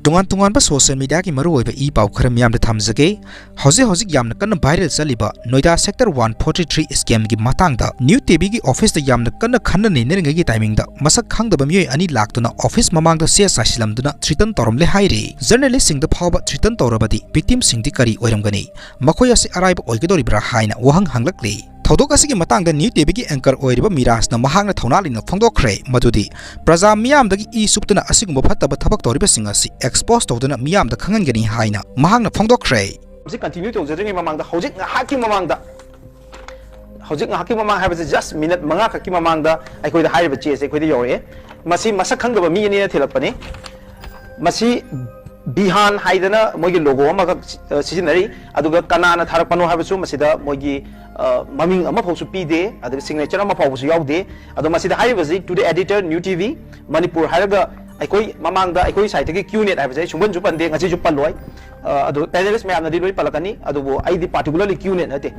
tungan social media ki maru oiba e pau khara miyam da thamjage hojik yamna kan viral chaliba Noida sector 143 scam gi matang da new tv gi office da yamna kan khanna ne ne gi timing da masak khangda bam yoi ani laktuna office mamang da se sasilam duna threaten torom le hairi journalist sing da phawba threaten torabadi victim sing di kari oiramgani makhoi ase araiba oigedori bra haina wahang hanglakli Thodok asigi matangda new tv gi anchor oiriba Miras na mahangna thonalina phongdokkhre madudi praja miyam dagi e suptuna asigumba phattaba thabak toriba singa si expose tawduna miyam da khangangani haina mahangna phongdokkhre si continue to jadringi mamangda hojik ngahaki mamangda habase just minute manga khaki mamangda aikoi da haiba chese aikoi da yore masi masak khangdaba mi ni na thilapani masi bihan haidana mogi logo ama sisinari aduga kanana tharakpano habasu masida mogi maming ama phawsu pide aduga signature ama phawsu yaude adu masida haibasi to the editor new tv manipur haraga aikoi mamangda aikoi site gi qnet haibase sumban ju pande ngasi ju paloi adu panelist me amna diloi palakani adugo id particularly qnet ate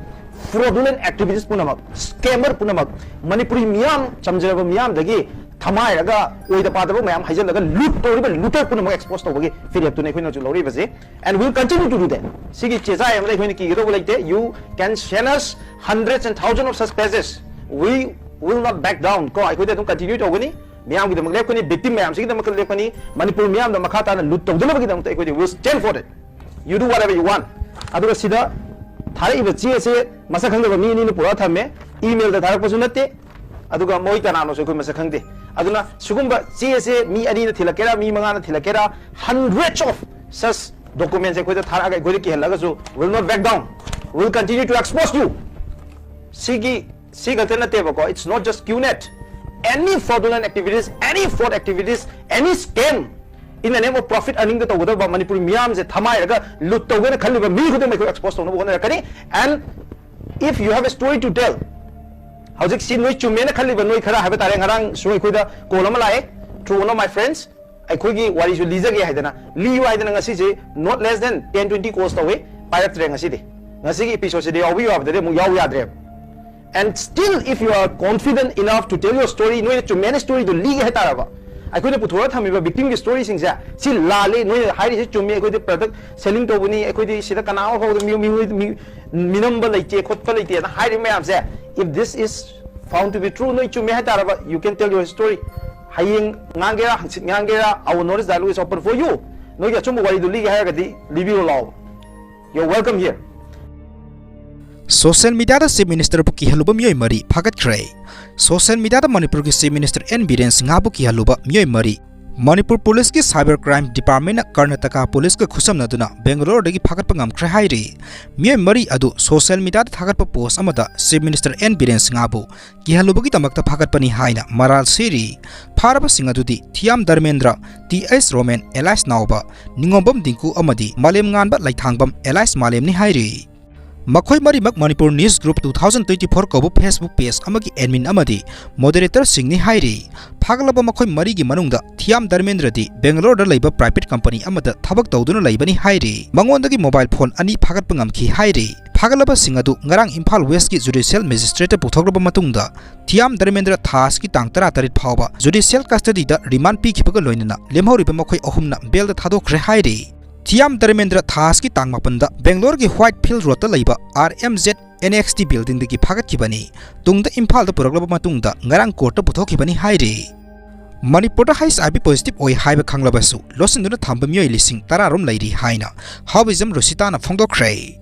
fraudulent activities punamak scammer punamak manipuri miyam chamjaba miyam dagi Thamai raga oida padabo mayam haijal laga loot toriba looter punamak expose tawbagi firiap tune khoina ju lori base and we'll continue to do that sigi cheza amle khoina ki gero like you can send us hundreds and thousands of such pages we will not back down ko ai khoida tum continue tawgani miyam gi damak lepkani victim mayam sigi damak lepkani manipur miyam da makha ta na loot tawdala bagi damak ai khoida will stand for it you do whatever you want aduga sida thari ba chi ase masak khangda mi ni pura thame email da tharak pasu natte aduga moi kanano so khoi masak khangde aduna sugumba chese mi ani na thilakera mi manga na thilakera hundreds of such documents ko da thara ga gori ki helaga so will not back down will continue to expose you siga tena teba ko it's not just qnet any fraudulent activities any fraud activities any scam in the name of profit earning the togoda ba manipur miyam je thamai raga lut togena khaliba mi khode mai ko expose to no bona kani and if you have a story to tell Howzik si noi chumena khaliba noi khara habe tare ngarang soi khoida kolama lae through one of my friends ai khoigi wari su lizage haidana li yu haidana ngasi je not less than 10-20 course away pirate tre ngasi de ngasi gi episode se de yawi yaw de mu yaw yadre and still if you are confident enough to tell your story noi chumena story do li ge taraba ai khoida puthora thamiba victim gi story sing ja si lale noi hairi se chumi ai khoida product selling to buni ai khoidi sida kana ho mi minamba leite khotpa leite na hairi mayam se if this is found to be true no chume ha taraba you can tell your story haying ngangera our notice dialogue is open for you no ya chumu wari duli ga ha gadi libi law you're welcome here social media da chief minister bu Kihaluba myoi mari phagat khre social media da Manipur ki chief minister N Biren Singha bu Kihaluba myoi mari Manipur Police ki Cyber Crime Department Karnataka Police ka khusam naduna Bangalore dagi phagat pangam khre hairi myoi mari adu social media da thagat pa post amada chief minister N Biren Singha bu Kihaluba gi tamakta phagat pani haina maral siri pharaba singa dudi Thiam Dharmendra TS Roman Elias Nauba Ningombam Dinku amadi Malem nganba laithangbam Elias Malem ni hairi Makhoi mari mak Manipur News Group 2024 kobu Facebook page amagi admin amadi moderator singni hairi phagalaba makhoi mari gi manungda Thiam Dharmendra di Bangalore da laiba private company amada thabak tawduna laibani hairi mangondagi mobile phone ani phagat pangam khi hairi phagalaba singadu ngarang Imphal West ki judicial magistrate puthograba matungda Thiam Dharmendra thas ki tang 13 phawba judicial custody da remand pi khibaga loinana lemhoriba makhoi ahumna bail da thadokre hairi Thiam Dharmendra thas ki tang mapanda Bangalore ki Whitefield Road ta laiba RMZ NXT building dagi phagat kibani tungda Imphal da puraglaba matungda ngarang court ta puthokibani hairi Manipur da hais abi positive oi haiba khanglabasu losinduna thamba myoi lising 10 rom lairi haina hobism Rosita na phongdokre